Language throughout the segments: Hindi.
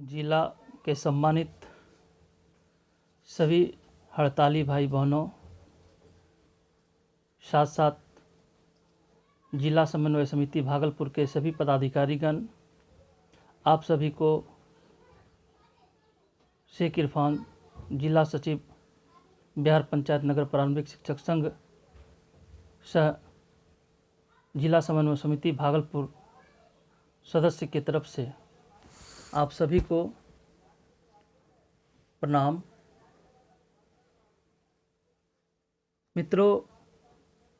जिला के सम्मानित सभी हड़ताली भाई बहनों, साथ साथ जिला समन्वय समिति भागलपुर के सभी पदाधिकारीगण, आप सभी को शेख इरफान, जिला सचिव, बिहार पंचायत नगर प्रारंभिक शिक्षक संघ सह जिला समन्वय समिति भागलपुर सदस्य की तरफ से आप सभी को प्रणाम। मित्रों,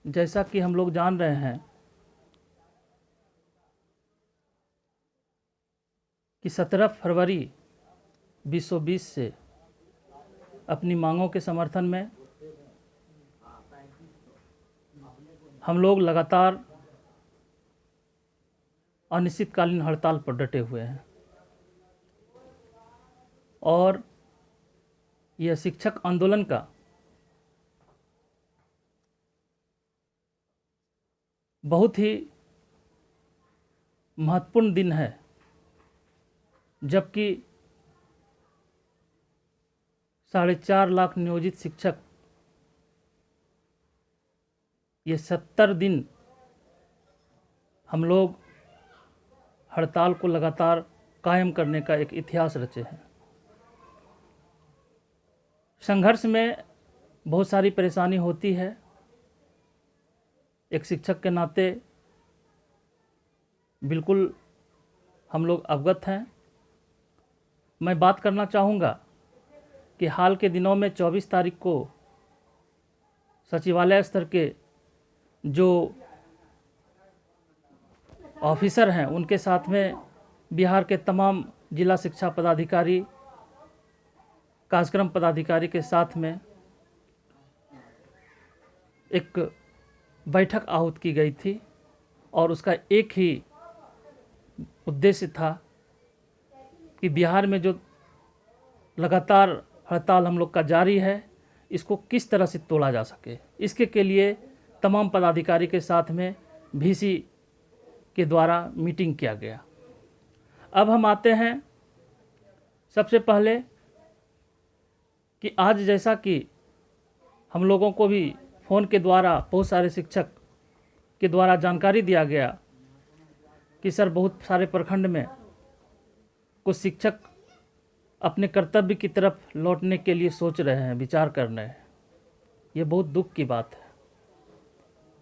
जैसा कि हम लोग जान रहे हैं कि 17 फरवरी 2020 से अपनी मांगों के समर्थन में हम लोग लगातार अनिश्चितकालीन हड़ताल पर डटे हुए हैं और यह शिक्षक आंदोलन का बहुत ही महत्वपूर्ण दिन है, जबकि 4.5 लाख नियोजित शिक्षक ये 70 दिन हम लोग हड़ताल को लगातार कायम करने का एक इतिहास रचे हैं। संघर्ष में बहुत सारी परेशानी होती है। एक शिक्षक के नाते बिल्कुल हम लोग अवगत हैं। मैं बात करना चाहूँगा कि हाल के दिनों में 24 तारीख को सचिवालय स्तर के जो ऑफिसर हैं उनके साथ में बिहार के तमाम जिला शिक्षा पदाधिकारी, कार्यक्रम पदाधिकारी के साथ में एक बैठक आहूत की गई थी और उसका एक ही उद्देश्य था कि बिहार में जो लगातार हड़ताल हम लोग का जारी है, इसको किस तरह से तोड़ा जा सके। इसके के लिए तमाम पदाधिकारी के साथ में VC के द्वारा मीटिंग किया गया। अब हम आते हैं सबसे पहले कि आज जैसा कि हम लोगों को भी फ़ोन के द्वारा बहुत सारे शिक्षक के द्वारा जानकारी दिया गया कि सर बहुत सारे प्रखंड में कुछ शिक्षक अपने कर्तव्य की तरफ लौटने के लिए सोच रहे हैं, विचार कर रहे हैं। ये बहुत दुख की बात है।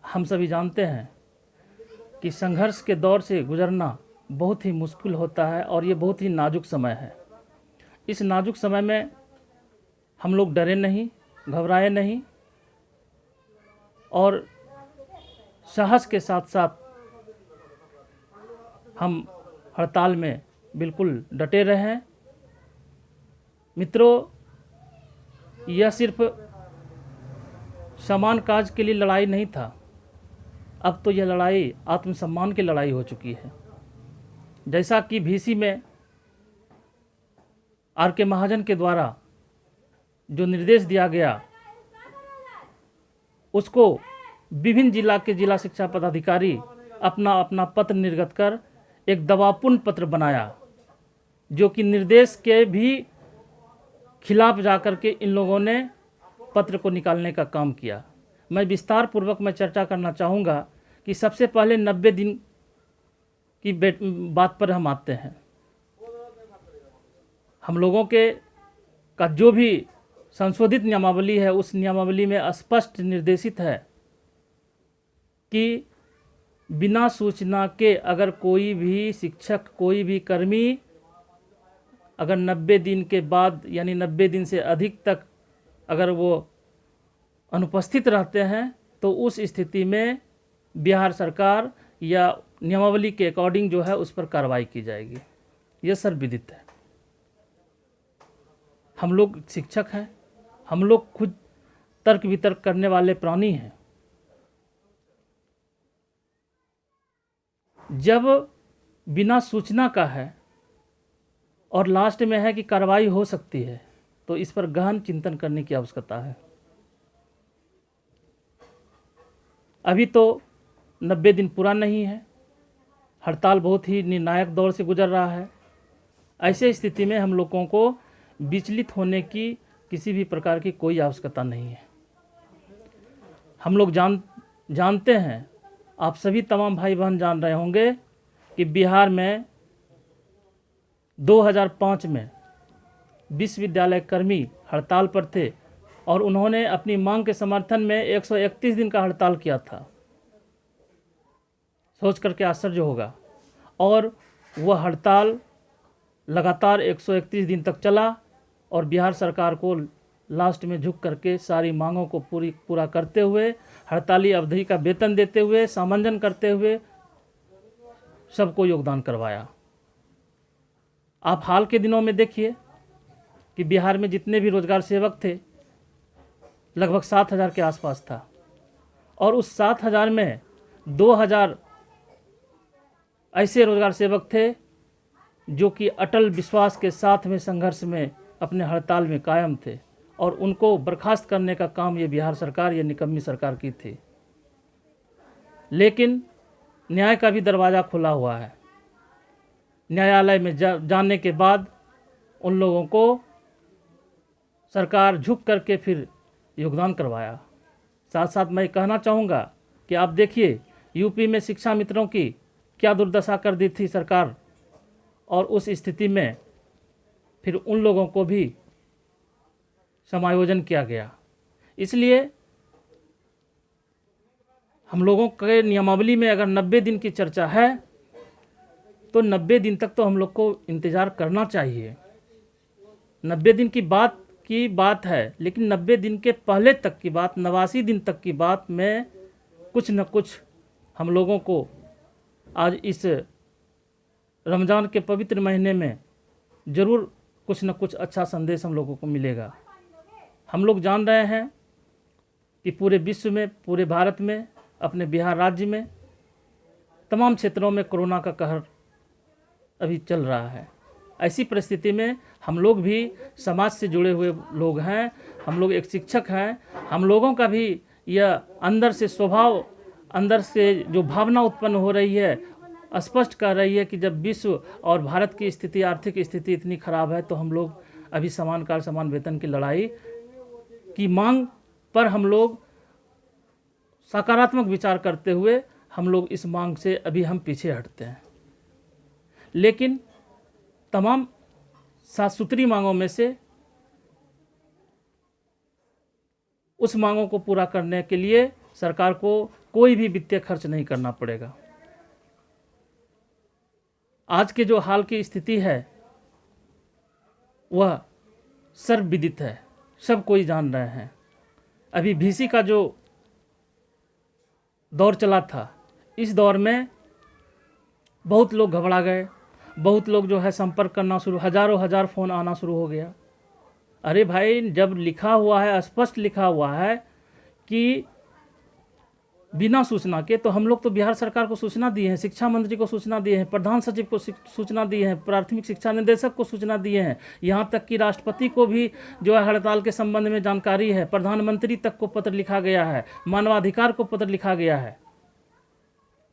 हम सभी जानते हैं कि संघर्ष के दौर से गुजरना बहुत ही मुश्किल होता है और ये बहुत ही नाजुक समय है। इस नाजुक समय में हम लोग डरे नहीं, घबराए नहीं और साहस के साथ साथ हम हड़ताल में बिल्कुल डटे रहे हैं। मित्रों, यह सिर्फ समान काज के लिए लड़ाई नहीं था, अब तो यह लड़ाई आत्मसम्मान की लड़ाई हो चुकी है। जैसा कि VC में RK महाजन के द्वारा जो निर्देश दिया गया, उसको विभिन्न जिला के जिला शिक्षा पदाधिकारी अपना अपना पत्र निर्गत कर एक दबावपूर्ण पत्र बनाया, जो कि निर्देश के भी खिलाफ जाकर के इन लोगों ने पत्र को निकालने का काम किया। मैं विस्तार पूर्वक मैं चर्चा करना चाहूँगा कि सबसे पहले 90 दिन की बात पर हम आते हैं। हम लोगों के का जो भी संशोधित नियमावली है, उस नियमावली में स्पष्ट निर्देशित है कि बिना सूचना के अगर कोई भी शिक्षक, कोई भी कर्मी अगर 90 दिन के बाद यानी 90 दिन से अधिक तक अगर वो अनुपस्थित रहते हैं तो उस स्थिति में बिहार सरकार या नियमावली के अकॉर्डिंग जो है उस पर कार्रवाई की जाएगी। यह सर्वविदित है। हम लोग शिक्षक हैं, हम लोग खुद तर्क वितर्क करने वाले प्राणी हैं। जब बिना सूचना का है और लास्ट में है कि कार्रवाई हो सकती है, तो इस पर गहन चिंतन करने की आवश्यकता है। अभी तो 90 दिन पूरा नहीं है, हड़ताल बहुत ही निर्णायक दौर से गुजर रहा है ऐसे स्थिति में हम लोगों को विचलित होने की किसी भी प्रकार की कोई आवश्यकता नहीं है। हम लोग जानते हैं, आप सभी तमाम भाई बहन जान रहे होंगे कि बिहार में 2005 में विश्वविद्यालय कर्मी हड़ताल पर थे और उन्होंने अपनी मांग के समर्थन में 131 दिन का हड़ताल किया था। सोच करके आश्चर्य होगा। और वह हड़ताल लगातार 131 दिन तक चला और बिहार सरकार को लास्ट में झुक करके सारी मांगों को पूरा करते हुए, हड़ताली अवधि का वेतन देते हुए, सामंजन करते हुए सबको योगदान करवाया। आप हाल के दिनों में देखिए कि बिहार में जितने भी रोजगार सेवक थे लगभग 7,000 के आसपास था और उस 7,000 में 2,000 ऐसे रोजगार सेवक थे जो कि अटल विश्वास के साथ में संघर्ष में अपने हड़ताल में कायम थे और उनको बर्खास्त करने का काम ये बिहार सरकार, ये निकम्मी सरकार की थी। लेकिन न्याय का भी दरवाज़ा खुला हुआ है। न्यायालय में जाने के बाद उन लोगों को सरकार झुक करके फिर योगदान करवाया। साथ साथ मैं कहना चाहूँगा कि आप देखिए यूपी में शिक्षा मित्रों की क्या दुर्दशा कर दी थी सरकार, और उस स्थिति में फिर उन लोगों को भी समायोजन किया गया। इसलिए हम लोगों के नियमावली में अगर 90 दिन की चर्चा है तो 90 दिन तक तो हम लोग को इंतज़ार करना चाहिए। 90 दिन की बात है, लेकिन 90 दिन के पहले तक की बात, 89 दिन तक की बात में कुछ न कुछ हम लोगों को आज इस रमज़ान के पवित्र महीने में ज़रूर कुछ न कुछ अच्छा संदेश हम लोगों को मिलेगा। हम लोग जान रहे हैं कि पूरे विश्व में, पूरे भारत में, अपने बिहार राज्य में तमाम क्षेत्रों में कोरोना का कहर अभी चल रहा है। ऐसी परिस्थिति में हम लोग भी समाज से जुड़े हुए लोग हैं, हम लोग एक शिक्षक हैं, हम लोगों का भी यह अंदर से स्वभाव, अंदर से जो भावना उत्पन्न हो रही है, स्पष्ट कर रही है कि जब विश्व और भारत की स्थिति, आर्थिक स्थिति इतनी खराब है तो हम लोग अभी समान काल समान वेतन की लड़ाई की मांग पर हम लोग सकारात्मक विचार करते हुए हम लोग इस मांग से अभी हम पीछे हटते हैं। लेकिन तमाम साफ सुथरी मांगों में से उस मांगों को पूरा करने के लिए सरकार को कोई भी वित्तीय खर्च नहीं करना पड़ेगा। आज के जो हाल की स्थिति है वह सर्वविदित है, सब कोई जान रहे हैं। अभी VC का जो दौर चला था, इस दौर में बहुत लोग घबरा गए, बहुत लोग जो है संपर्क करना शुरू, हजारों हजार फ़ोन आना शुरू हो गया। अरे भाई, जब लिखा हुआ है, स्पष्ट लिखा हुआ है कि बिना सूचना के, तो हम लोग तो बिहार सरकार को सूचना दिए हैं, शिक्षा मंत्री को सूचना दिए हैं, प्रधान सचिव को सूचना दिए हैं, प्राथमिक शिक्षा निदेशक को सूचना दिए हैं, यहाँ तक कि राष्ट्रपति को भी जो है हड़ताल के संबंध में जानकारी है, प्रधानमंत्री तक को पत्र लिखा गया है, मानवाधिकार को पत्र लिखा गया है।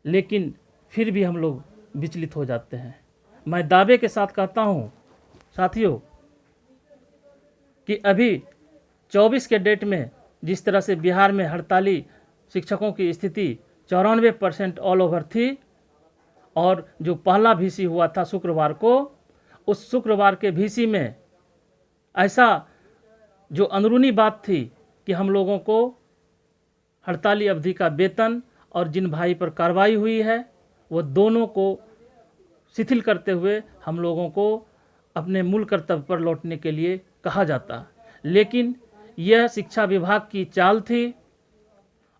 लेकिन फिर भी हम लोग विचलित हो जाते हैं। मैं दावे के साथ कहता हूँ साथियों कि अभी 24 के डेट में जिस तरह से बिहार में हड़ताली शिक्षकों की स्थिति 94% ऑल ओवर थी, और जो पहला VC हुआ था शुक्रवार को, उस शुक्रवार के VC में ऐसा जो अंदरूनी बात थी कि हम लोगों को हड़ताली अवधि का वेतन और जिन भाई पर कार्रवाई हुई है वो दोनों को शिथिल करते हुए हम लोगों को अपने मूल कर्तव्य पर लौटने के लिए कहा जाता। लेकिन यह शिक्षा विभाग की चाल थी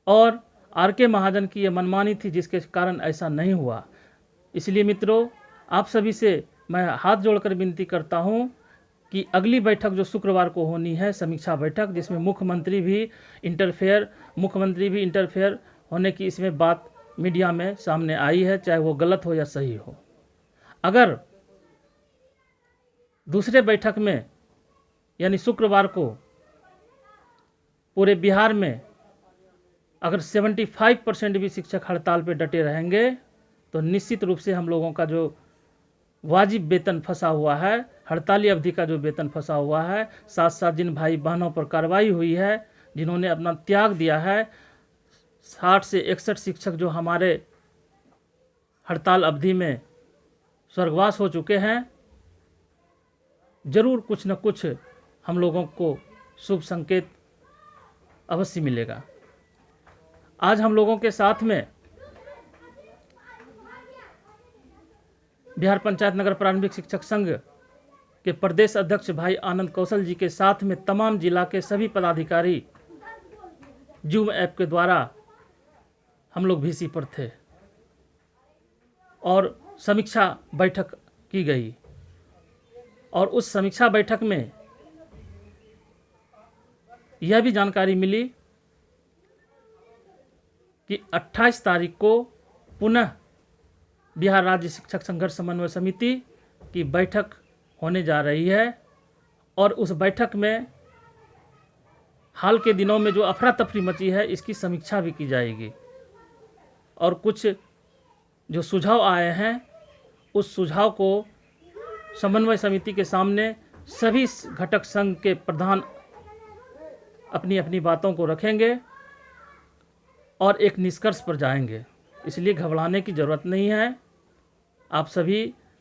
और RK महाजन की यह मनमानी थी, जिसके कारण ऐसा नहीं हुआ। इसलिए मित्रों, आप सभी से मैं हाथ जोड़कर विनती करता हूं कि अगली बैठक जो शुक्रवार को होनी है, समीक्षा बैठक, जिसमें मुख्यमंत्री भी इंटरफेयर होने की इसमें बात मीडिया में सामने आई है, चाहे वो गलत हो या सही हो। अगर दूसरे बैठक में यानी शुक्रवार को पूरे बिहार में अगर 75% भी शिक्षक हड़ताल पे डटे रहेंगे तो निश्चित रूप से हम लोगों का जो वाजिब वेतन फंसा हुआ है, हड़ताली अवधि का जो वेतन फंसा हुआ है, साथ साथ जिन भाई बहनों पर कार्रवाई हुई है, जिन्होंने अपना त्याग दिया है, 60 से 61 शिक्षक जो हमारे हड़ताल अवधि में स्वर्गवास हो चुके हैं, जरूर कुछ न कुछ हम लोगों को शुभ संकेत अवश्य मिलेगा। आज हम लोगों के साथ में बिहार पंचायत नगर प्रारंभिक शिक्षक संघ के प्रदेश अध्यक्ष भाई आनंद कौशल जी के साथ में तमाम जिला के सभी पदाधिकारी जूम ऐप के द्वारा हम लोग VC पर थे और समीक्षा बैठक की गई। और उस समीक्षा बैठक में यह भी जानकारी मिली कि 28 तारीख को पुनः बिहार राज्य शिक्षक संघर्ष समन्वय समिति की बैठक होने जा रही है और उस बैठक में हाल के दिनों में जो अफरा तफरी मची है इसकी समीक्षा भी की जाएगी और कुछ जो सुझाव आए हैं उस सुझाव को समन्वय समिति के सामने सभी घटक संघ के प्रधान अपनी अपनी बातों को रखेंगे और एक निष्कर्ष पर जाएंगे। इसलिए घबराने की ज़रूरत नहीं है। आप सभी